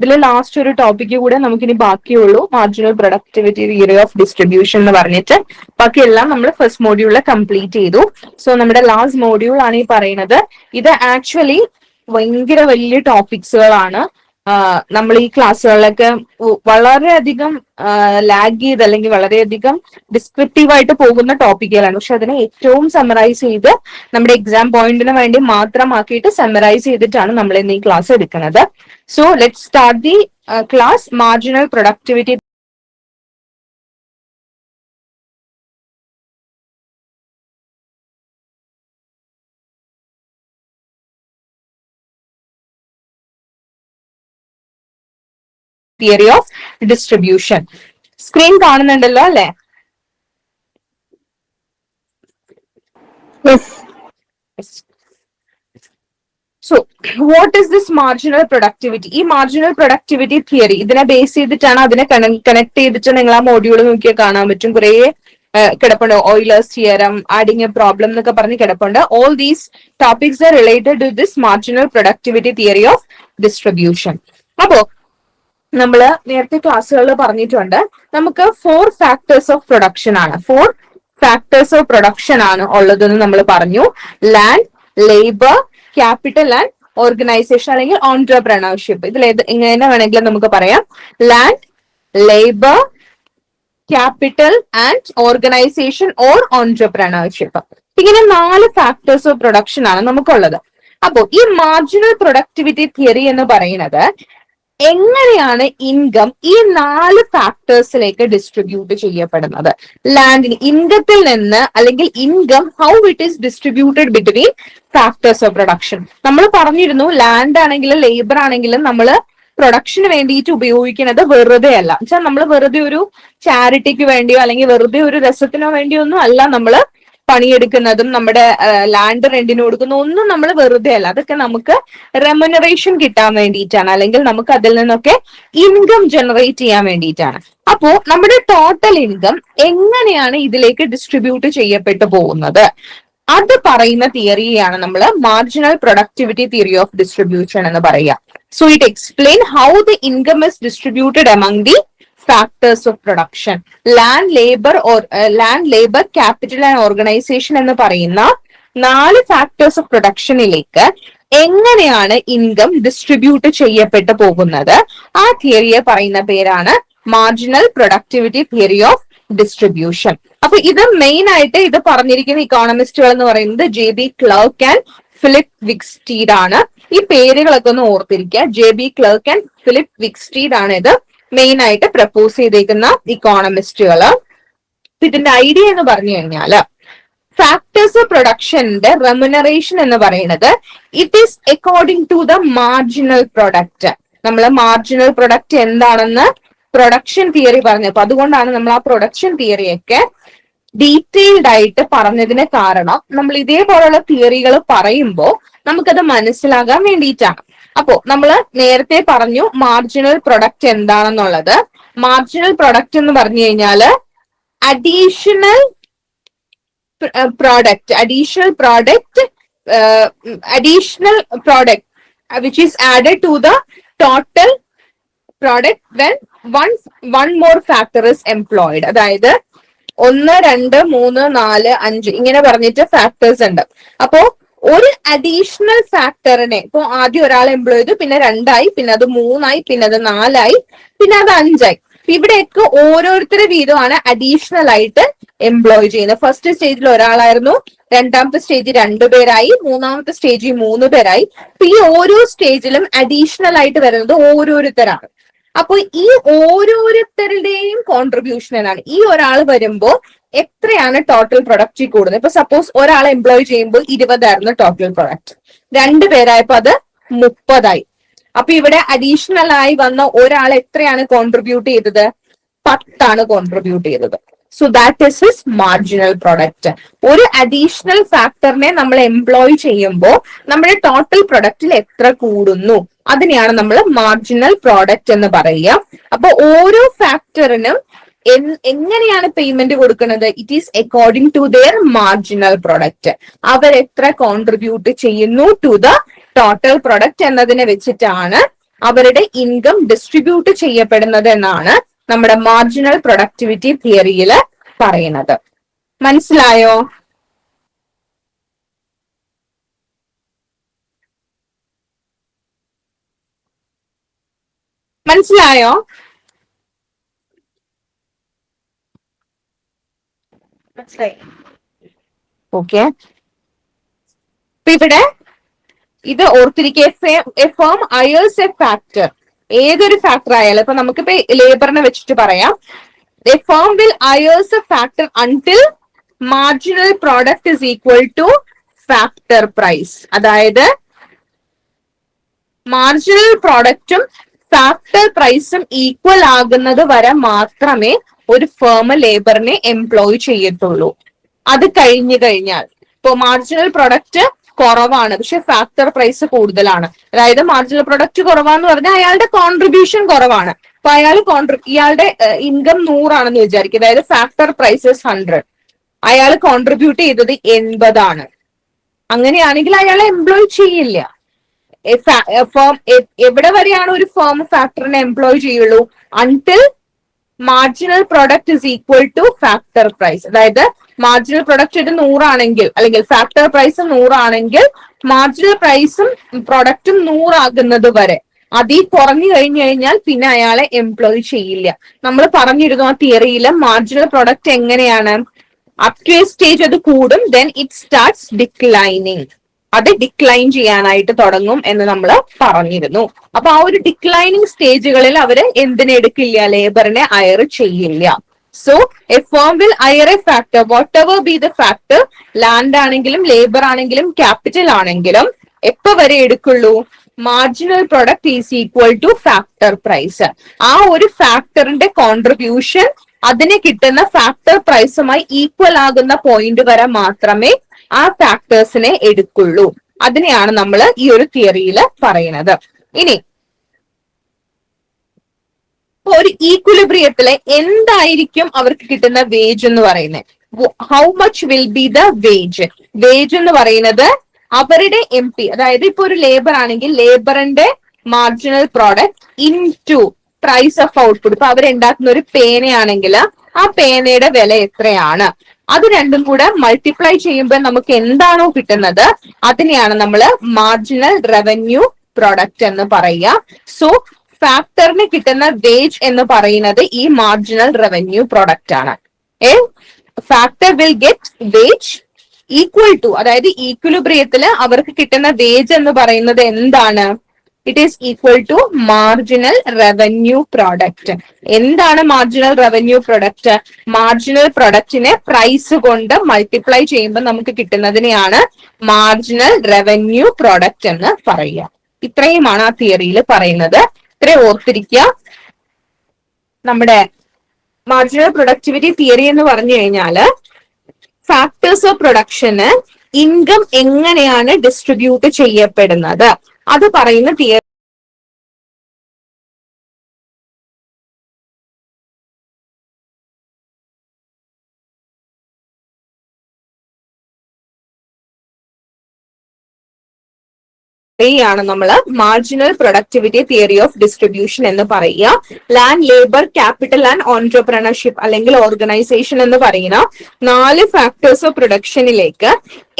ഇതിലെ ലാസ്റ്റ് ഒരു ടോപ്പിക്ക് കൂടെ നമുക്കിനി ബാക്കിയുള്ളൂ, marginal productivity theory of distribution എന്ന് പറഞ്ഞിട്ട്. ബാക്കിയെല്ലാം നമ്മൾ ഫസ്റ്റ് മോഡ്യൂളിൽ കംപ്ലീറ്റ് ചെയ്തു. സോ നമ്മുടെ ലാസ്റ്റ് മോഡ്യൂൾ ആണ് ഈ പറയുന്നത്. ഇത് ആക്ച്വലി ഭയങ്കര വലിയ ടോപ്പിക്സുകളാണ്. നമ്മൾ ഈ ക്ലാസ്സുകളിലൊക്കെ വളരെയധികം ലാഗ് ചെയ്ത് അല്ലെങ്കിൽ വളരെയധികം ഡിസ്ക്രിപ്റ്റീവ് ആയിട്ട് പോകുന്ന ടോപ്പിക്കുകളാണ്. പക്ഷെ അതിനെ ഏറ്റവും സമറൈസ് ചെയ്ത് നമ്മുടെ എക്സാം പോയിന്റിന് വേണ്ടി മാത്രമാക്കിയിട്ട് സമറൈസ് ചെയ്തിട്ടാണ് നമ്മൾ ഇന്ന് ഈ ക്ലാസ് എടുക്കുന്നത്. So let start the class. Marginal productivity theory of distribution. Screen കാണുന്നുണ്ടല്ലോ അല്ലെ? So what is this marginal productivity? ഈ മാർജിനൽ പ്രൊഡക്ടിവിറ്റി തിയറി ഇതിനെ ബേസ് ചെയ്തിട്ടാണ്, അതിനെ കണക്ട് ചെയ്തിട്ട് നിങ്ങൾ ആ മോഡ്യൂൾ നോക്കിയാൽ കാണാൻ പറ്റും. കുറേ കിടപ്പുണ്ട്. Euler's theorem, adding a problem എന്നൊക്കെ പറഞ്ഞ് കിടപ്പുണ്ട്. All these topics are related to this marginal productivity theory of distribution. അപ്പോ നമ്മള് നേരത്തെ ക്ലാസ്സുകളിൽ പറഞ്ഞിട്ടുണ്ട്, നമുക്ക് 4 ഫാക്ടേഴ്സ് ഓഫ് പ്രൊഡക്ഷൻ ആണ്, 4 ഫാക്ടേഴ്സ് ഓഫ് പ്രൊഡക്ഷൻ ആണ് ഉള്ളതെന്ന് നമ്മൾ പറഞ്ഞു. Land, labour, capital and organisation അല്ലെങ്കിൽ ഓൺട്രപ്രണർഷിപ്പ്. ഇതിൽ എങ്ങനെ വേണമെങ്കിലും നമുക്ക് പറയാം. Land, labour, capital and organisation or entrepreneurship. ഇങ്ങനെ 4 ഫാക്ടേഴ്സ് ഓഫ് പ്രൊഡക്ഷൻ ആണ് നമുക്കുള്ളത്. അപ്പോ ഈ മാർജിനൽ പ്രൊഡക്ടിവിറ്റി തിയറി എന്ന് പറയുന്നത് എങ്ങനെയാണ് ഇൻകം ഈ 4 ഫാക്ടേഴ്സിലേക്ക് ഡിസ്ട്രിബ്യൂട്ട് ചെയ്യപ്പെടുന്നത്? ലാൻഡിന് ഇൻകത്തിൽ നിന്ന്, അല്ലെങ്കിൽ income how it is distributed between factors of production. നമ്മൾ പറഞ്ഞിരുന്നു, ലാൻഡ് ആണെങ്കിലും ലേബർ ആണെങ്കിലും നമ്മൾ പ്രൊഡക്ഷന് വേണ്ടിയിട്ട് ഉപയോഗിക്കുന്നത് വെറുതെ അല്ല. വെച്ചാൽ നമ്മൾ വെറുതെ ഒരു ചാരിറ്റിക്ക് വേണ്ടിയോ അല്ലെങ്കിൽ വെറുതെ ഒരു രസത്തിനോ വേണ്ടിയോ ഒന്നും അല്ല നമ്മൾ പണിയെടുക്കുന്നതും നമ്മുടെ ലാൻഡ് റെന്റിന് കൊടുക്കുന്ന ഒന്നും നമ്മൾ വെറുതെ അല്ല. അതൊക്കെ നമുക്ക് റെമ്യൂണറേഷൻ കിട്ടാൻ വേണ്ടിയിട്ടാണ്, അല്ലെങ്കിൽ നമുക്ക് അതിൽ നിന്നൊക്കെ ഇൻകം ജനറേറ്റ് ചെയ്യാൻ വേണ്ടിയിട്ടാണ്. അപ്പോ നമ്മുടെ ടോട്ടൽ ഇൻകം എങ്ങനെയാണ് ഇതിലേക്ക് ഡിസ്ട്രിബ്യൂട്ട് ചെയ്യപ്പെട്ടു പോകുന്നത് അത് പറയുന്ന തിയറിയാണ് നമ്മൾ marginal productivity theory of distribution എന്ന് പറയുക. So it explain how the income is distributed among the factors of production. Land, labour, capital and organisation എന്ന് പറയുന്ന 4 ഫാക്ടേഴ്സ് ഓഫ് പ്രൊഡക്ഷനിലേക്ക് എങ്ങനെയാണ് ഇൻകം ഡിസ്ട്രിബ്യൂട്ട് ചെയ്യപ്പെട്ടു പോകുന്നത്, ആ തിയറിയെ പറയുന്ന പേരാണ് marginal productivity theory of distribution. അപ്പൊ ഇത് മെയിൻ ആയിട്ട് ഇത് പറഞ്ഞിരിക്കുന്ന ഇക്കോണമിസ്റ്റുകൾ എന്ന് പറയുന്നത് JB ക്ലർക്ക് ആൻഡ് ഫിലിപ്പ് വിക്സ്റ്റീഡ് ആണ്. ഈ പേരുകളൊക്കെ ഒന്ന് ഓർത്തിരിക്കുക. JB ക്ലർക്ക് ആൻഡ് ഫിലിപ്പ് വിക്സ്റ്റീഡ് ആണ് ഇത് മെയിൻ ആയിട്ട് പ്രപ്പോസ് ചെയ്തേക്കുന്ന ഇക്കോണമിസ്റ്റുകള്. ഇതിന്റെ ഐഡിയ എന്ന് പറഞ്ഞു കഴിഞ്ഞാല്, ഫാക്ടേഴ്സ് ഓഫ് പ്രൊഡക്ഷന്റെ റെമ്യൂണറേഷൻ എന്ന് പറയുന്നത് it is according to the marginal product. നമ്മൾ മാർജിനൽ പ്രൊഡക്റ്റ് എന്താണെന്ന് പ്രൊഡക്ഷൻ തിയറി പറഞ്ഞപ്പോ അതുകൊണ്ടാണ് നമ്മൾ ആ പ്രൊഡക്ഷൻ തിയറിയൊക്കെ ഡീറ്റെയിൽഡ് ആയിട്ട് പറഞ്ഞതിന് കാരണം നമ്മൾ ഇതേപോലുള്ള തിയറികൾ പറയുമ്പോൾ നമുക്കത് മനസ്സിലാകാൻ വേണ്ടിയിട്ടാണ്. അപ്പോ നമ്മൾ നേരത്തെ പറഞ്ഞു മാർജിനൽ പ്രൊഡക്റ്റ് എന്താണെന്നുള്ളത്. മാർജിനൽ പ്രൊഡക്റ്റ് എന്ന് പറഞ്ഞു കഴിഞ്ഞാല് additional product which is added to the total product when one more factor is employed. അതായത് 1, 2, 3, 4, 5 ഇങ്ങനെ പറഞ്ഞിട്ട് ഫാക്ടേഴ്സ് ഉണ്ട്. അപ്പോ ഒരു അഡീഷണൽ ഫാക്ടറിനെ ഇപ്പൊ ആദ്യം ഒരാൾ എംപ്ലോയ് ചെയ്തു, പിന്നെ 2 ആയി, പിന്നെ അത് 3 ആയി, പിന്നെ അത് 4 ആയി, പിന്നെ അത് 5 ആയി. ഇവിടെയൊക്കെ ഓരോരുത്തരുടെ വീതമാണ് അഡീഷണൽ ആയിട്ട് എംപ്ലോയ് ചെയ്യുന്നത്. ഫസ്റ്റ് സ്റ്റേജിൽ ഒരാളായിരുന്നു, രണ്ടാമത്തെ സ്റ്റേജിൽ 2 പേരായി, മൂന്നാമത്തെ സ്റ്റേജിൽ 3 പേരായി. അപ്പൊ ഈ ഓരോ സ്റ്റേജിലും അഡീഷണൽ ആയിട്ട് വരുന്നത് ഓരോരുത്തരാണ്. അപ്പൊ ഈ ഓരോരുത്തരുടെയും കോൺട്രിബ്യൂഷൻ എന്നാണ്. ഈ ഒരാൾ വരുമ്പോ എത്രയാണ് ടോട്ടൽ പ്രൊഡക്റ്റ് കൂടുന്നത്? ഇപ്പൊ സപ്പോസ് ഒരാളെ എംപ്ലോയ് ചെയ്യുമ്പോൾ 20 ആയിരുന്നു ടോട്ടൽ പ്രൊഡക്റ്റ്, 2 പേരായപ്പോ അത് 30 ആയി. അപ്പൊ ഇവിടെ അഡീഷണൽ ആയി വന്ന ഒരാൾ എത്രയാണ് കോൺട്രിബ്യൂട്ട് ചെയ്തത്? 10 ആണ് കോൺട്രിബ്യൂട്ട് ചെയ്തത്. So that is his marginal product. ഒരു അഡീഷണൽ ഫാക്ടറിനെ നമ്മൾ എംപ്ലോയ് ചെയ്യുമ്പോൾ നമ്മുടെ ടോട്ടൽ പ്രൊഡക്റ്റിൽ എത്ര കൂടുന്നു അതിനെയാണ് നമ്മൾ മാർജിനൽ പ്രോഡക്റ്റ് എന്ന് പറയുക. അപ്പൊ ഓരോ ഫാക്ടറിനും എങ്ങനെയാണ് പേയ്മെന്റ് കൊടുക്കുന്നത്? It is according to their marginal product. അവർ എത്ര കോൺട്രിബ്യൂട്ട് ചെയ്യുന്നു ടു ദ ടോട്ടൽ പ്രൊഡക്റ്റ് എന്നതിനെ വെച്ചിട്ടാണ് അവരുടെ ഇൻകം ഡിസ്ട്രിബ്യൂട്ട് ചെയ്യപ്പെടുന്നത് എന്നാണ് നമ്മുടെ മാർജിനൽ പ്രൊഡക്ടിവിറ്റി തിയറിയിൽ പറയുന്നത്. മനസ്സിലായോ? മനസ്സിലായോ? ഓക്കെ. ഇവിടെ ഇത് ഓർത്തിരിക്കുക, a firm hires a factor. ഏതൊരു ഫാക്ടർ ആയാലും ഇപ്പൊ നമുക്കിപ്പോ ലേബറിനെ വെച്ചിട്ട് പറയാം, a firm will hires a factor until marginal product is equal to factor price. അതായത് മാർജിനൽ പ്രോഡക്റ്റും ഫാക്ടർ പ്രൈസും ഈക്വൽ ആകുന്നത് വരെ മാത്രമേ ഒരു ഫേം ലേബറിനെ എംപ്ലോയ് ചെയ്യത്തുള്ളൂ. അത് കഴിഞ്ഞു കഴിഞ്ഞാൽ ഇപ്പൊ മാർജിനൽ പ്രൊഡക്റ്റ് കുറവാണ് പക്ഷെ ഫാക്ടർ പ്രൈസ് കൂടുതലാണ്, അതായത് മാർജിനൽ പ്രൊഡക്റ്റ് കുറവാന്ന് പറഞ്ഞാൽ അയാളുടെ കോൺട്രിബ്യൂഷൻ കുറവാണ്. അപ്പൊ ഇയാളുടെ ഇൻകം 100 വിചാരിക്കും, അതായത് ഫാക്ടർ പ്രൈസ് 100, അയാൾ കോൺട്രിബ്യൂട്ട് ചെയ്തത് 80. അങ്ങനെയാണെങ്കിൽ അയാളെ എംപ്ലോയ് ചെയ്യില്ല. ഫേം എവിടെ വരെയാണ് ഒരു ഫേം ഫാക്ടറിനെ എംപ്ലോയ് ചെയ്യുള്ളൂ? Until marginal product is equal to factor price. അതായത് മാർജിനൽ പ്രൊഡക്റ്റ് ഇത് 100 അല്ലെങ്കിൽ ഫാക്ടർ പ്രൈസ് 100 മാർജിനൽ പ്രൈസും പ്രൊഡക്റ്റും 100 വരെ. അതിൽ കുറഞ്ഞു കഴിഞ്ഞു കഴിഞ്ഞാൽ പിന്നെ അയാളെ എംപ്ലോയ് ചെയ്യില്ല. നമ്മൾ പറഞ്ഞിരുന്നു ആ തിയറിയിൽ മാർജിനൽ പ്രൊഡക്റ്റ് എങ്ങനെയാണ്, അപ് ടു എ സ്റ്റേജ് അത് കൂടും, ദെൻ ഇറ്റ് സ്റ്റാർട്ട്സ് ഡിക്ലൈനിങ്. അത് ഡിക്ലൈൻ ചെയ്യാനായിട്ട് തുടങ്ങും എന്ന് നമ്മൾ പറഞ്ഞിരുന്നു. അപ്പൊ ആ ഒരു ഡിക്ലൈനിങ് സ്റ്റേജുകളിൽ അവര് എന്തിനെ എടുക്കില്ല? ലേബറിനെ അയർ ചെയ്യില്ല. So a firm will hire a factor whatever be the factor, land ആണെങ്കിലും ലേബർ ആണെങ്കിലും ക്യാപിറ്റൽ ആണെങ്കിലും എപ്പോ വരെ എടുക്കുള്ളൂ? Marginal product is equal to factor price. ആ ഒരു ഫാക്ടറിന്റെ കോൺട്രിബ്യൂഷൻ അതിന് കിട്ടുന്ന ഫാക്ടർ പ്രൈസുമായി ഈക്വൽ ആകുന്ന പോയിന്റ് വരെ മാത്രമേ ആ ഫാക്ടേഴ്സിനെ എടുക്കുള്ളൂ. അതിനെയാണ് നമ്മൾ ഈ ഒരു തിയറിയിൽ പറയുന്നത്. ഇനി ഒരു ഈക്വിലിബ്രിയത്തിലെ എന്തായിരിക്കും അവർക്ക് കിട്ടുന്ന വേജ് എന്ന് പറയുന്നത്? How much will be the wage? Wage എന്ന് പറയുന്നത് അവരുടെ എംപി, അതായത് ഇപ്പൊ ഒരു ലേബർ ആണെങ്കിൽ ലേബറിന്റെ marginal product into price of output. ഇപ്പൊ അവരുണ്ടാക്കുന്ന ഒരു പേനയാണെങ്കിൽ ആ പേനയുടെ വില എത്രയാണ്, അത് രണ്ടും കൂടെ മൾട്ടിപ്ലൈ ചെയ്യുമ്പോൾ നമുക്ക് എന്താണോ കിട്ടുന്നത് അതിനെയാണ് നമ്മൾ മാർജിനൽ റവന്യൂ പ്രൊഡക്റ്റ് എന്ന് പറയുക. സോ ഫാക്ടറിന് കിട്ടുന്ന വേജ് എന്ന് പറയുന്നത് ഈ മാർജിനൽ റവന്യൂ പ്രൊഡക്റ്റ് ആണ്. A factor will get wage equal to, അതായത് ഈക്വിലിബ്രിയത്തില് അവർക്ക് കിട്ടുന്ന വേജ് എന്ന് പറയുന്നത് എന്താണ്? It is equal to marginal revenue product. എന്താണ് മാർജിനൽ റവന്യൂ പ്രൊഡക്റ്റ്? മാർജിനൽ പ്രൊഡക്റ്റിനെ പ്രൈസ് കൊണ്ട് മൾട്ടിപ്ലൈ ചെയ്യുമ്പോൾ നമുക്ക് കിട്ടുന്നതിനെയാണ് മാർജിനൽ റവന്യൂ പ്രൊഡക്റ്റ് എന്ന് പറയുക. ഇത്രയുമാണ് ആ തിയറിയിൽ പറയുന്നത്. ഇത്രയും ഓർത്തിരിക്കുക. നമ്മുടെ മാർജിനൽ പ്രൊഡക്ടിവിറ്റി തിയറി എന്ന് പറഞ്ഞു കഴിഞ്ഞാല് ഫാക്ടേഴ്സ് ഓഫ് പ്രൊഡക്ഷന് ഇൻകം എങ്ങനെയാണ് ഡിസ്ട്രിബ്യൂട്ട് ചെയ്യപ്പെടുന്നത് അത് പറയുന്ന തിയറി ാണ് നമ്മൾ marginal productivity theory of distribution എന്ന് പറയുക. Land, labour, capital and entrepreneurship അല്ലെങ്കിൽ ഓർഗനൈസേഷൻ എന്ന് പറയുന്ന 4 ഫാക്ടേഴ്സ് ഓഫ് പ്രൊഡക്ഷനിലേക്ക്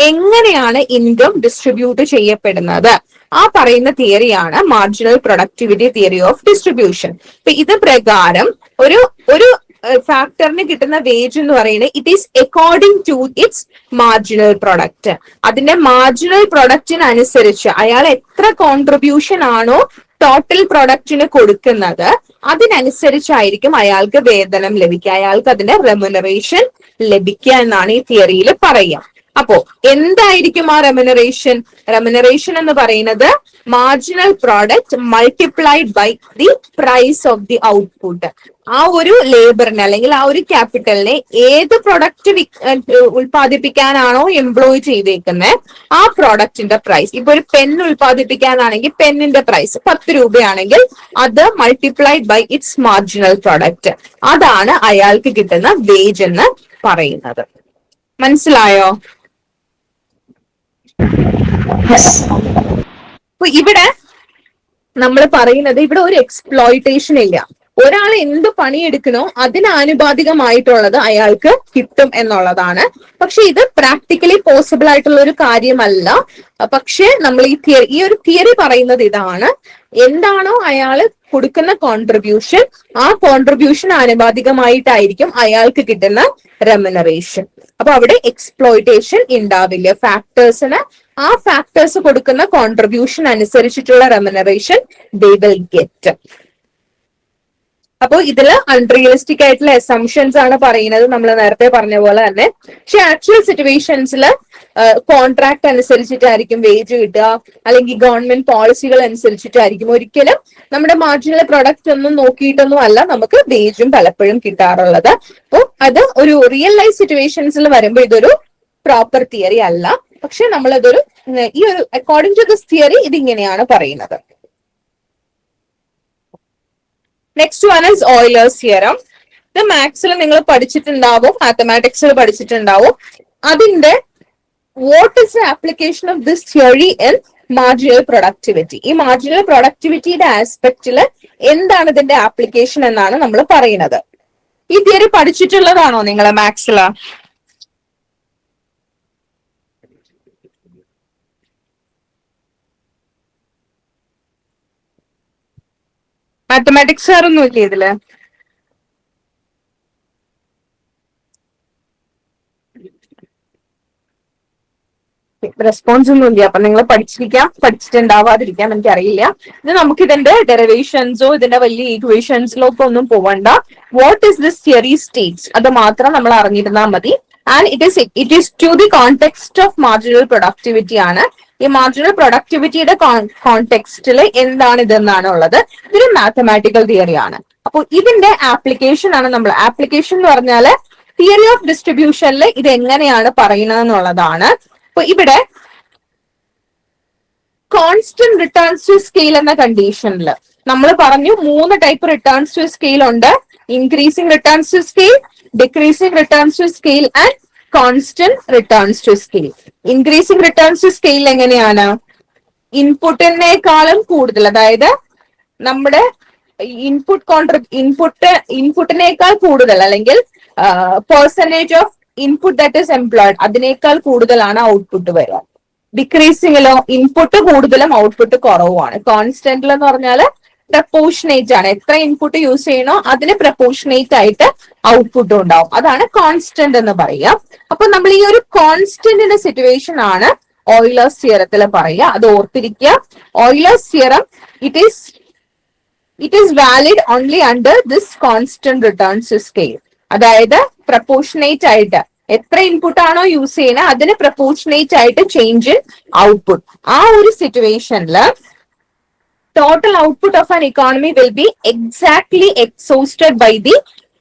എങ്ങനെയാണ് ഇൻകം ഡിസ്ട്രിബ്യൂട്ട് ചെയ്യപ്പെടുന്നത് ആ പറയുന്ന തിയറിയാണ് marginal productivity theory of distribution. ഇപ്പൊ ഇത് പ്രകാരം ഒരു ഫാക്ടറിന് കിട്ടുന്ന വേജ് എന്ന് പറയുന്നത് it is according to its marginal product. അതിന്റെ മാർജിനൽ പ്രൊഡക്റ്റിനനുസരിച്ച് അയാൾ എത്ര കോൺട്രിബ്യൂഷൻ ആണോ ടോട്ടൽ പ്രൊഡക്റ്റിന് കൊടുക്കുന്നത് അതിനനുസരിച്ചായിരിക്കും അയാൾക്ക് വേതനം ലഭിക്കുക, അയാൾക്ക് അതിന്റെ റെമ്യൂണറേഷൻ ലഭിക്കുക എന്നാണ് ഈ തിയറിയിൽ പറയുക. അപ്പോ എന്തായിരിക്കും ആ റെമ്യൂണറേഷൻ? റെമ്യൂണറേഷൻ എന്ന് പറയുന്നത് marginal product multiplied by the price of the output. ആ ഒരു ലേബറിനെ അല്ലെങ്കിൽ ആ ഒരു ക്യാപിറ്റലിനെ ഏത് പ്രൊഡക്റ്റ് ഉൽപ്പാദിപ്പിക്കാനാണോ എംപ്ലോയ് ചെയ്തേക്കുന്നത് ആ പ്രോഡക്റ്റിന്റെ പ്രൈസ്. ഇപ്പൊ ഒരു പെൻ ഉൽപ്പാദിപ്പിക്കാനാണെങ്കിൽ പെന്നിന്റെ പ്രൈസ് 10 രൂപയാണെങ്കിൽ അത് multiplied by its marginal product. അതാണ് അയാൾക്ക് കിട്ടുന്ന വേജ് എന്ന് പറയുന്നത്. മനസ്സിലായോ? ഇവിടെ നമ്മൾ പറയുന്നത് ഇവിടെ ഒരു എക്സ്പ്ലോയിറ്റേഷൻ ഇല്ല. ഒരാൾ എന്ത് പണിയെടുക്കണോ അതിന് ആനുപാതികമായിട്ടുള്ളത് അയാൾക്ക് കിട്ടും എന്നുള്ളതാണ്. പക്ഷെ ഇത് പ്രാക്ടിക്കലി പോസിബിൾ ആയിട്ടുള്ള ഒരു കാര്യമല്ല. പക്ഷെ നമ്മൾ ഈ ഒരു തിയറി പറയുന്നത് ഇതാണ്, എന്താണോ അയാൾ കൊടുക്കുന്ന കോൺട്രിബ്യൂഷൻ, ആ കോൺട്രിബ്യൂഷൻ ആനുപാതികമായിട്ടായിരിക്കും അയാൾക്ക് കിട്ടുന്ന റെമ്യൂണറേഷൻ. അപ്പൊ അവിടെ എക്സ്പ്ലോയിറ്റേഷൻ ഉണ്ടാവില്ല. ഫാക്ടേഴ്സിന് ആ ഫാക്ടേഴ്സ് കൊടുക്കുന്ന കോൺട്രിബ്യൂഷൻ അനുസരിച്ചിട്ടുള്ള റെമ്യൂണറേഷൻ ദേ വിൽ ഗെറ്റ്. അപ്പൊ ഇതില് അൺറിയലിസ്റ്റിക് ആയിട്ടുള്ള അസംഷൻസ് ആണ് പറയുന്നത്, നമ്മൾ നേരത്തെ പറഞ്ഞ പോലെ തന്നെ. പക്ഷെ ആക്ച്വൽ സിറ്റുവേഷൻസിൽ കോൺട്രാക്ട് അനുസരിച്ചിട്ടായിരിക്കും വേജ് കിട്ടുക, അല്ലെങ്കിൽ ഗവൺമെന്റ് പോളിസികൾ അനുസരിച്ചിട്ടായിരിക്കും. ഒരിക്കലും നമ്മുടെ മാർജിനൽ പ്രൊഡക്റ്റ് ഒന്നും നോക്കിയിട്ടൊന്നും അല്ല നമുക്ക് വേജും പലപ്പോഴും കിട്ടാറുള്ളത്. അപ്പോൾ അത് ഒരു റിയൽ ലൈഫ് സിറ്റുവേഷൻസിൽ വരുമ്പോൾ ഇതൊരു പ്രോപ്പർ തിയറി അല്ല. പക്ഷെ നമ്മളിതൊരു ഈ ഒരു അക്കോർഡിംഗ് ടു ദിസ് തിയറി ഇതിങ്ങനെയാണ് പറയുന്നത്. Next one is Euler's theorem. ഇത് മാത്സിൽ നിങ്ങൾ പഠിച്ചിട്ടുണ്ടാവും, മാത്തമാറ്റിക്സിൽ പഠിച്ചിട്ടുണ്ടാവും. അതിന്റെ what is the application of this theory in marginal productivity? ഈ മാർജിനൽ പ്രൊഡക്ടിവിറ്റിയുടെ ആസ്പെക്റ്റിൽ എന്താണ് ഇതിന്റെ ആപ്ലിക്കേഷൻ എന്നാണ് നമ്മൾ പറയുന്നത്. ഈ തിയറി പഠിച്ചിട്ടുള്ളതാണോ നിങ്ങൾ മാത്സില്? മാത്തമാറ്റിക്സ് സാറൊന്നും ഇല്ലേ ഇതില്? റെസ്പോൺസ് ഒന്നും ഇല്ല. അപ്പൊ നിങ്ങൾ പഠിച്ചിട്ടുണ്ടാവാതിരിക്കാം, എനിക്കറിയില്ല. ഇത് നമുക്ക് ഇതിന്റെ ഡെറിവേഷൻസോ ഇതിന്റെ വലിയ ഈക്വേഷൻസിലോ ഒക്കെ ഒന്നും പോവണ്ട. What is this theory states അത് മാത്രം നമ്മൾ അറിഞ്ഞിരുന്നാൽ മതി. And it is to the context of marginal productivity ആണ്. ഈ മാർജിനൽ പ്രൊഡക്ടിവിറ്റിയുടെ കോണ്ടെക്സ്റ്റിൽ എന്താണ് ഇതെന്നാണ് ഉള്ളത്. ഇതൊരു മാത്തമാറ്റിക്കൽ തിയറി ആണ്. അപ്പോൾ ഇതിന്റെ ആപ്ലിക്കേഷൻ ആണ് നമ്മൾ, ആപ്ലിക്കേഷൻ എന്ന് പറഞ്ഞാല് തിയറി ഓഫ് ഡിസ്ട്രിബ്യൂഷനിൽ ഇത് എങ്ങനെയാണ് പറയുന്നത് എന്നുള്ളതാണ്. അപ്പൊ ഇവിടെ കോൺസ്റ്റന്റ് റിട്ടേൺസ് ടു സ്കെയിൽ എന്ന കണ്ടീഷനിൽ നമ്മൾ പറഞ്ഞു 3 ടൈപ്പ് റിട്ടേൺസ് ടു സ്കെയിൽ ഉണ്ട്. Increasing returns to scale, decreasing returns to scale and constant returns to scale. Increasing returns to scale എങ്ങനെയാണ്? ഇൻപുട്ടിനേക്കാളും കൂടുതൽ, അതായത് നമ്മുടെ ഇൻപുട്ടിനേക്കാൾ കൂടുതൽ, അല്ലെങ്കിൽ percentage of input that is employed അതിനേക്കാൾ കൂടുതലാണ് ഔട്ട്പുട്ട് വരിക. ഡിക്രീസിംഗിലോ ഇൻപുട്ട് കൂടുതലും ഔട്ട്പുട്ട് കുറവുമാണ്. കോൺസ്റ്റന്റിൽ എന്ന് പറഞ്ഞാൽ പ്രപ്പോർഷനേറ്റ് ആണ്, എത്ര ഇൻപുട്ട് യൂസ് ചെയ്യണോ അതിന് പ്രപ്പോർഷനേറ്റ് ആയിട്ട് ഔട്ട്പുട്ട് ഉണ്ടാവും. അതാണ് കോൺസ്റ്റന്റ് എന്ന് പറയുക. അപ്പൊ നമ്മൾ ഈ ഒരു കോൺസ്റ്റന്റിന്റെ സിറ്റുവേഷൻ ആണ് ഓയിലേഴ്സ് തിയറത്തിൽ പറയുക. അത് ഓർത്തിരിക്കുക. Euler's theorem it is valid only under this constant returns to scale. അതായത് പ്രപ്പോർഷനേറ്റ് ആയിട്ട് എത്ര ഇൻപുട്ട് ആണോ യൂസ് ചെയ്യുന്നത് അതിന് പ്രപ്പോർഷനേറ്റ് ആയിട്ട് ചേഞ്ച് ഇൻ ഔട്ട്പുട്ട്. ആ ഒരു സിറ്റുവേഷനിൽ total output of an economy will be exactly exhausted by the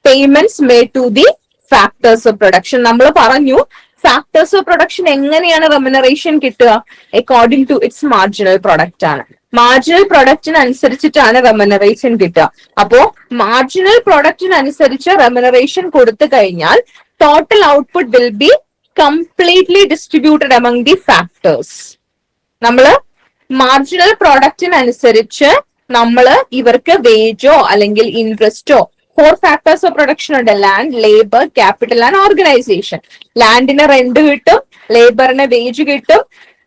payments made to the factors of production. നമ്മൾ പറഞ്ഞു ഫാക്ടേഴ്സ് ഓഫ് പ്രൊഡക്ഷൻ എങ്ങനെയാണ് റെമ്യൂണറേഷൻ കിട്ടുക? According to its marginal product ആണ്. Marginal പ്രൊഡക്റ്റിനനുസരിച്ചിട്ടാണ് remuneration കിട്ടുക. അപ്പോ മാർജിനൽ പ്രൊഡക്റ്റിനനുസരിച്ച് റെമ്യൂണറേഷൻ കൊടുത്തു കഴിഞ്ഞാൽ total output will be completely distributed among the factors. നമ്മള് മാർജിനൽ പ്രൊഡക്റ്റിനനുസരിച്ച് നമ്മള് ഇവർക്ക് വേജോ അല്ലെങ്കിൽ ഇൻട്രസ്റ്റോ, 4 ഫാക്ടേഴ്സ് ഓഫ് പ്രൊഡക്ഷൻ ഉണ്ട്: land, labour, capital and organisation. ലാൻഡിന് റെന്റ് കിട്ടും, ലേബറിന് വേജ് കിട്ടും,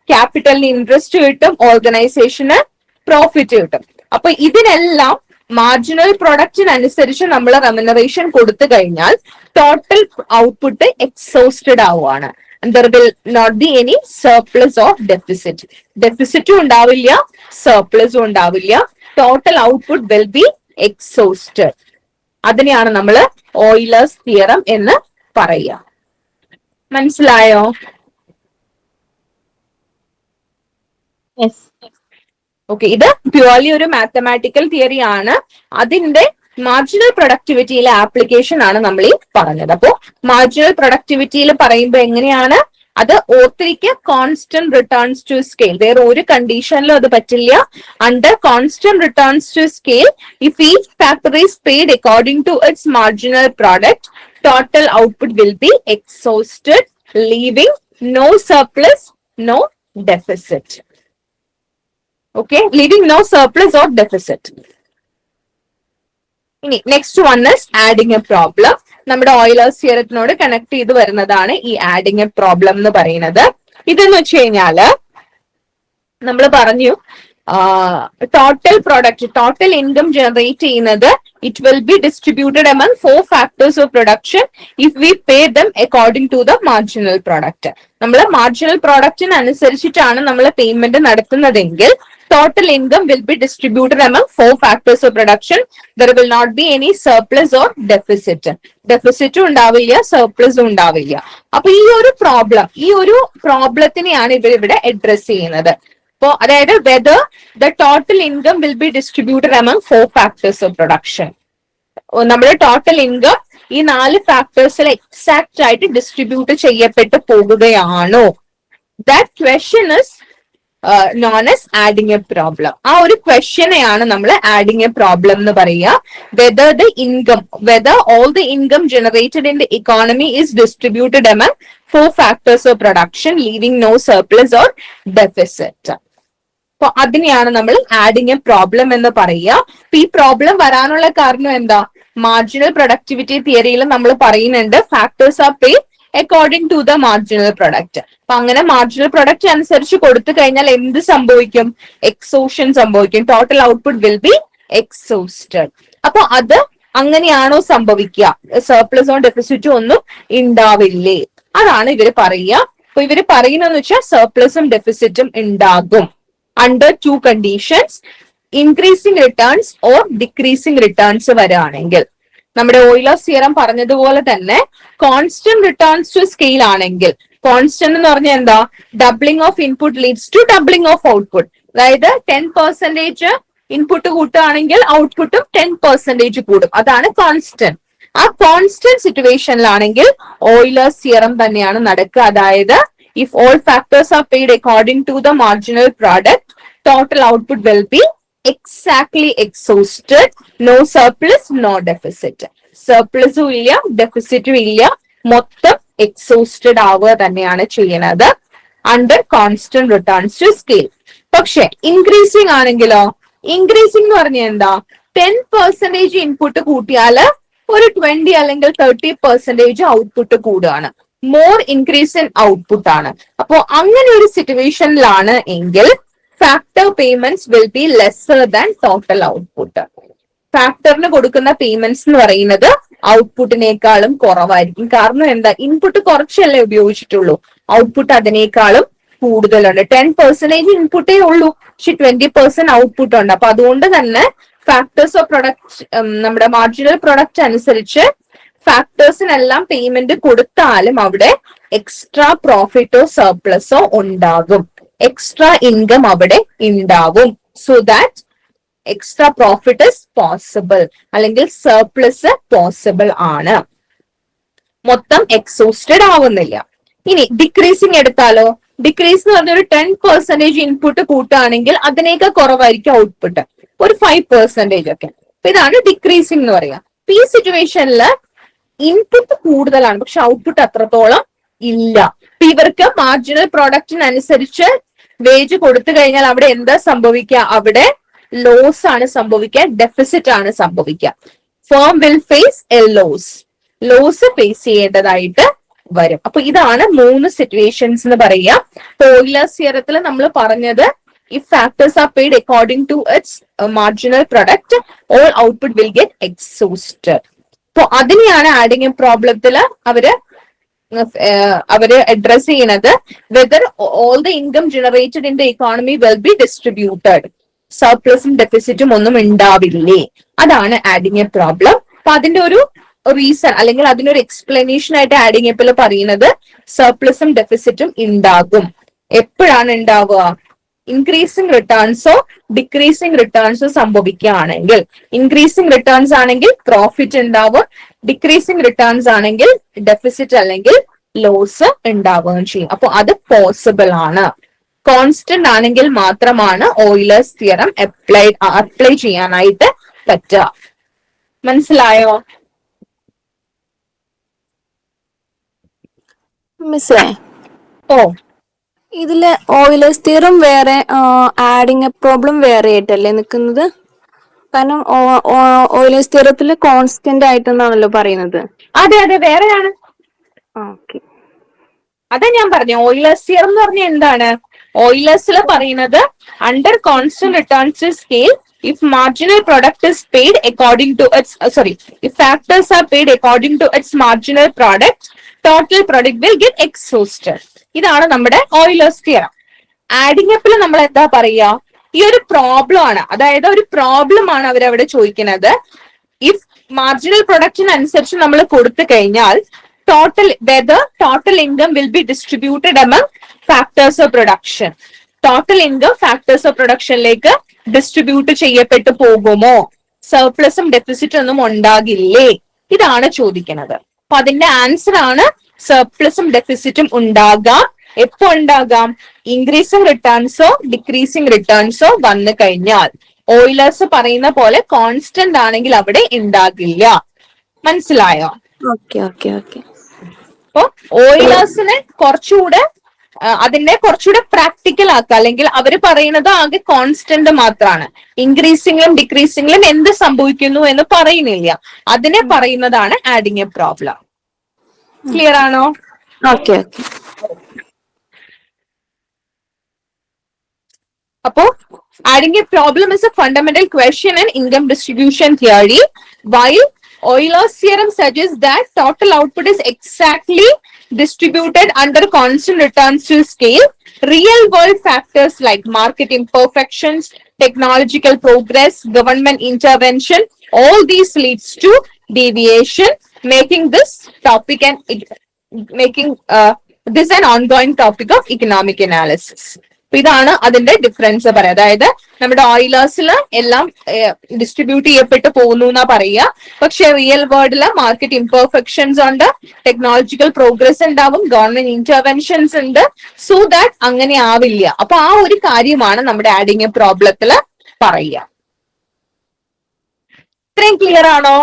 ക്യാപിറ്റലിന് ഇൻട്രസ്റ്റ് കിട്ടും, ഓർഗനൈസേഷന് പ്രോഫിറ്റ് കിട്ടും. അപ്പൊ ഇതിനെല്ലാം മാർജിനൽ പ്രൊഡക്റ്റിനനുസരിച്ച് നമ്മൾ റെമ്യൂണറേഷൻ കൊടുത്തു കഴിഞ്ഞാൽ ടോട്ടൽ ഔട്ട്പുട്ട് എക്സോസ്റ്റഡ് ആവുകയാണ്. There will not be any surplus or deficit. ഡെഫിസിറ്റും ഉണ്ടാവില്ല, സർപ്ലസും ഉണ്ടാവില്ല. Total output will be exhausted. അതിനെയാണ് നമ്മൾ ഓയിലേഴ്സ് തിയറം എന്ന് പറയുക. മനസ്സിലായോ? ഓക്കെ, ഇത് പ്യുവർലി ഒരു മാത്തമാറ്റിക്കൽ തിയറി ആണ്. അതിന്റെ മാർജിനൽ പ്രൊഡക്ടിവിറ്റിയിലെ ആപ്ലിക്കേഷൻ ആണ് നമ്മൾ ഈ പറഞ്ഞത്. അപ്പോ മാർജിനൽ പ്രൊഡക്ടിവിറ്റിയിൽ പറയുമ്പോൾ എങ്ങനെയാണ് അത് ഓർത്തിരിക്കുക? Constant returns to scale. വേറെ ഒരു കണ്ടീഷനിലും അത് പറ്റില്ല. Under constant returns to scale, if each factor is paid according to its marginal product, total output will be exhausted, leaving no surplus, no deficit. Okay, leaving no surplus or deficit. ഇനി next one is adding a problem. നമ്മുടെ Euler's തിയറത്തിനോട് connect ചെയ്ത് വരുന്നതാണ് ഈ adding a problem എന്ന് പറയുന്നത്. ഇതെന്ന് വെച്ച് കഴിഞ്ഞാല് നമ്മൾ പറഞ്ഞു total product, total income generate ചെയ്യുന്നത് it will be distributed among 4 factors of production if we pay them according to the marginal product. നമ്മൾ മാർജിനൽ പ്രോഡക്റ്റിനനുസരിച്ചിട്ടാണ് നമ്മൾ പേയ്മെന്റ് നടത്തുന്നതെങ്കിൽ total income will be distributed among 4 factors of production. There will not be any surplus or deficit. Deficit ഉണ്ടാവില്ല, surplus ഉണ്ടാവില്ല. അപ്പൊ ഈ ഒരു പ്രോബ്ലത്തിനെയാണ് ഇവരിവിടെ അഡ്രസ് ചെയ്യുന്നത്. അപ്പോ അതായത് whether the total income will be distributed among 4 factors of production. നമ്മുടെ ടോട്ടൽ ഇൻകം ഈ 4 ഫാക്ടേഴ്സിൽ എക്സാക്ട് ആയിട്ട് ഡിസ്ട്രിബ്യൂട്ട് ചെയ്യപ്പെട്ടു പോകുകയാണോ? That question is known as adding a problem. ആ ഒരു ക്വസ്റ്റ്യനെയാണ് നമ്മൾ ആഡിങ് എ പ്രോബ്ലം എന്ന് പറയുക. Whether all the income generated in the economy is distributed among 4 factors of production leaving no surplus or deficit. അപ്പൊ അതിനെയാണ് നമ്മൾ ആഡിങ് എ പ്രോബ്ലം എന്ന് പറയുക. അപ്പൊ ഈ പ്രോബ്ലം വരാനുള്ള കാരണം എന്താ? മാർജിനൽ പ്രൊഡക്ടിവിറ്റി തിയറിയിൽ നമ്മൾ പറയുന്നുണ്ട് factors are paid according to the marginal product. അപ്പൊ അങ്ങനെ മാർജിനൽ പ്രൊഡക്റ്റ് അനുസരിച്ച് കൊടുത്തു കഴിഞ്ഞാൽ എന്ത് സംഭവിക്കും? എക്സോഷൻ സംഭവിക്കും. Total output will be exhausted. അപ്പൊ അത് അങ്ങനെയാണോ സംഭവിക്കുക? സർപ്ലസോ ഡെഫിസിറ്റോ ഒന്നും ഉണ്ടാവില്ലേ? അതാണ് ഇവര് പറയുക. അപ്പൊ ഇവര് പറയുന്നതെന്ന് വെച്ചാൽ സർപ്ലസും ഡെഫിസിറ്റും ഉണ്ടാകും under 2 conditions, increasing returns or decreasing returns വരാണെങ്കിൽ. നമ്മുടെ ഓയിലേഴ്സ് തിയറം പറഞ്ഞതുപോലെ തന്നെ കോൺസ്റ്റന്റ് റിട്ടേൺസ് ടു സ്കെയിൽ ആണെങ്കിൽ, കോൺസ്റ്റന്റ് എന്ന് പറഞ്ഞാൽ എന്താ? Doubling of input leads to doubling of output. അതായത് 10% ഇൻപുട്ട് കൂട്ടുകയാണെങ്കിൽ ഔട്ട്പുട്ടും 10% കൂടും. അതാണ് കോൺസ്റ്റന്റ്. ആ കോൺസ്റ്റന്റ് സിറ്റുവേഷനിലാണെങ്കിൽ ഓയിലേഴ്സ് തിയറം തന്നെയാണ് നടക്കുക. അതായത് if all factors are paid according to the marginal product, total output will be exactly exhausted, no surplus, no deficit. Surplus ഇല്ല, ഡെഫിസിറ്റും ഇല്ല, മൊത്തം എക്സോസ്റ്റഡ് ആവുക തന്നെയാണ് ചെയ്യുന്നത് under constant returns to scale. പക്ഷെ ഇൻക്രീസിംഗ് ആണെങ്കിലോ? ഇൻക്രീസിംഗ് എന്ന് പറഞ്ഞാൽ എന്താ? 10% ഇൻപുട്ട് കൂട്ടിയാല് ഒരു 20 അല്ലെങ്കിൽ 30% ഔട്ട്പുട്ട് കൂടുകയാണ്. മോർ ഇൻക്രീസ് ഇൻ ഔട്ട്പുട്ട് ആണ്. അപ്പോ അങ്ങനെ ഒരു സിറ്റുവേഷനിലാണ് എങ്കിൽ factor payments will be lesser than total output. ഫാക്ടറിന് കൊടുക്കുന്ന പേയ്മെന്റ്സ് എന്ന് പറയുന്നത് ഔട്ട്പുട്ടിനേക്കാളും കുറവായിരിക്കും. കാരണം എന്താ? ഇൻപുട്ട് കുറച്ചല്ലേ ഉപയോഗിച്ചിട്ടുള്ളൂ, ഔട്ട്പുട്ട് അതിനേക്കാളും കൂടുതലുണ്ട്. 10% ഇൻപുട്ടേ ഉള്ളൂ, പക്ഷെ 20% ഔട്ട്പുട്ട് ഉണ്ട്. അപ്പൊ അതുകൊണ്ട് തന്നെ ഫാക്ടേഴ്സ് ഓഫ് പ്രൊഡക്റ്റ്, നമ്മുടെ മാർജിനൽ പ്രൊഡക്റ്റ് അനുസരിച്ച് ഫാക്ടേഴ്സിനെല്ലാം പേയ്മെന്റ് കൊടുത്താലും അവിടെ എക്സ്ട്രാ പ്രോഫിറ്റോ സർപ്ലസോ ഉണ്ടാകും, എക്സ്ട്രാ ഇൻകം അവിടെ ഉണ്ടാകും. So that extra profit is possible, അല്ലെങ്കിൽ സർപ്ലസ് പോസിബിൾ ആണ്. മൊത്തം എക്സോസ്റ്റഡ് ആവുന്നില്ല. ഇനി ഡിക്രീസിങ് എടുത്താലോ? ഡിക്രീസ് എന്ന് പറഞ്ഞ ഒരു 10% ഇൻപുട്ട് കൂട്ടുകയാണെങ്കിൽ അതിനേക്കാൾ കുറവായിരിക്കും ഔട്ട്പുട്ട്, ഒരു 5% ഒക്കെ. അപ്പൊ ഇതാണ് ഡിക്രീസിങ് എന്ന് പറയുക. ഈ സിറ്റുവേഷനിൽ ഇൻപുട്ട് കൂടുതലാണ്, പക്ഷെ ഔട്ട്പുട്ട് അത്രത്തോളം ഇല്ല. അപ്പൊ ഇവർക്ക് മാർജിനൽ പ്രോഡക്റ്റിനനുസരിച്ച് വേജ് കൊടുത്തു കഴിഞ്ഞാൽ അവിടെ എന്താ സംഭവിക്കുക? അവിടെ ലോസ് ആണ് സംഭവിക്കുക, ഡെഫിസിറ്റ് ആണ് സംഭവിക്കുക. Firm will face a loss face ചെയ്യേണ്ടതായിട്ട് വരും. അപ്പൊ ഇതാണ് 3 സിറ്റുവേഷൻസ് എന്ന് പറയുക. ഓയിലേഴ്സ് തിയറത്തിൽ നമ്മൾ പറഞ്ഞത് if factors are paid according to its marginal product, all output will get exhausted. അപ്പൊ അതിനെയാണ് ആഡിങ് എ പ്രോബ്ലത്തില് അവര് അഡ്രസ് ചെയ്യുന്നത്. Whether all the income generated in the economy will be distributed, സർപ്ലസും ഡെഫിസിറ്റും ഒന്നും ഉണ്ടാവില്ലേ? അതാണ് ആഡിങ് എ പ്രോബ്ലം. അപ്പൊ അതിന്റെ ഒരു റീസൺ അല്ലെങ്കിൽ അതിനൊരു എക്സ്പ്ലനേഷൻ ആയിട്ട് ആഡിങ് എപ്പിൽ പറയുന്നത് സർപ്ലസും ഡെഫിസിറ്റും ഉണ്ടാകും. എപ്പോഴാണ് ഉണ്ടാവുക? ഇൻക്രീസിംഗ് റിട്ടേൺസോ ഡിക്രീസിംഗ് റിട്ടേൺസോ സംഭവിക്കുകയാണെങ്കിൽ. ഇൻക്രീസിംഗ് റിട്ടേൺസ് ആണെങ്കിൽ പ്രോഫിറ്റ് ഉണ്ടാവും, ഡിക്രീസിംഗ് റിട്ടേൺസ് ആണെങ്കിൽ ഡെഫിസിറ്റ് അല്ലെങ്കിൽ ലോസ് ഉണ്ടാവുകയും ചെയ്യും. അപ്പൊ അത് പോസിബിൾ ആണ്. കോൺസ്റ്റന്റ് ആണെങ്കിൽ മാത്രമാണ് ഓയിലേഴ്സ് തിയറം അപ്ലൈ ചെയ്യാനായിട്ട് പറ്റുക. മനസ്സിലായോ? മിസ്സേ, ഓ ഇതില് ഓയിലേഴ്സ് തിയറം വേറെ, ആഡിങ് എ പ്രോബ്ലം വേറെ ആയിട്ടല്ലേ നിൽക്കുന്നത്? കാരണം ഓയിലേഴ്സ് തിയറത്തിൽ കോൺസ്റ്റന്റ് ആയിട്ടെന്നാണല്ലോ പറയുന്നത്. അതെ അതെ, വേറെയാണ്. ഓക്കെ. അതാ ഞാൻ പറഞ്ഞു, ഓയിലേഴ്സ് തിയറം എന്ന് പറഞ്ഞാൽ എന്താണ്? ഓയിലേഴ്സിൽ പറയുന്നത് under constant returns scale, if marginal product is paid according to its if factors are paid according to its marginal product, total product will get exhausted. ഇതാണ് നമ്മുടെ ഓയിലേഴ്സ് തിയറം. ആഡിങ് അപ്പിൽ നമ്മൾ എന്താ പറയുക? ഈ ഒരു പ്രോബ്ലം ആണ്, അതായത് ഒരു പ്രോബ്ലം ആണ് അവരവിടെ ചോദിക്കുന്നത്. ഇഫ് മാർജിനൽ പ്രൊഡക്റ്റിനനുസരിച്ച് നമ്മൾ കൊടുത്തു കഴിഞ്ഞാൽ total income will be distributed among factors of production. Total income factors of പ്രൊഡക്ഷനിലേക്ക് ഡിസ്ട്രിബ്യൂട്ട് ചെയ്യപ്പെട്ടു പോകുമോ? സർപ്ലസും ഡെഫിസിറ്റും ഒന്നും ഉണ്ടാകില്ലേ? ഇതാണ് ചോദിക്കുന്നത്. അപ്പൊ അതിന്റെ ആൻസർ ആണ് സർപ്ലസും ഡെഫിസിറ്റും ഉണ്ടാകാം. എപ്പോ ഉണ്ടാകാം? ഇൻക്രീസിംഗ് റിട്ടേൺസോ ഡിക്രീസിംഗ് റിട്ടേൺസോ വന്നു കഴിഞ്ഞാൽ. ഓയിലേഴ്സ് പറയുന്ന പോലെ കോൺസ്റ്റന്റ് ആണെങ്കിൽ അവിടെ ഉണ്ടാകില്ല. മനസ്സിലായോ? Okay okay okay. അപ്പൊ ഓയിലേഴ്സിനെ കുറച്ചുകൂടെ പ്രാക്ടിക്കൽ ആക്കുക, അല്ലെങ്കിൽ അവർ പറയുന്നത് ആകെ കോൺസ്റ്റന്റ് മാത്രമാണ്. ഇൻക്രീസിംഗിലും ഡിക്രീസിംഗിലും എന്ത് സംഭവിക്കുന്നു എന്ന് പറയുന്നില്ല. അതിനെ പറയുന്നതാണ് ആഡിങ് എ പ്രോബ്ലം. ക്ലിയർ ആണോ? Okay okay. അപ്പോ adding a problem is a fundamental question in income distribution theory, while Euler's theorem suggests that total output is exactly distributed under constant returns to scale. Real world factors like market imperfections, technological progress, government intervention, all these leads to deviation, making this an ongoing topic of economic analysis. ഇതാണ് അതിന്റെ difference പറയാം. അതായത് നമ്മുടെ ഓയിലേഴ്സിൽ എല്ലാം distribute ചെയ്യപ്പെട്ടു പോകുന്നു എന്നാ പറയുക. പക്ഷെ റിയൽ വേൾഡില് മാർക്കറ്റ് ഇംപെർഫെക്ഷൻസ് ഉണ്ട്, ടെക്നോളജിക്കൽ പ്രോഗ്രസ് ഉണ്ടാവും, ഗവൺമെന്റ് ഇന്റർവെൻഷൻസ് ഉണ്ട്. സോ ദാറ്റ് അങ്ങനെ ആവില്ല. അപ്പൊ ആ ഒരു കാര്യമാണ് നമ്മുടെ ആഡിങ് എ പ്രോബ്ലത്തില് പറയുക. ഇത്രയും ക്ലിയർ ആണോ?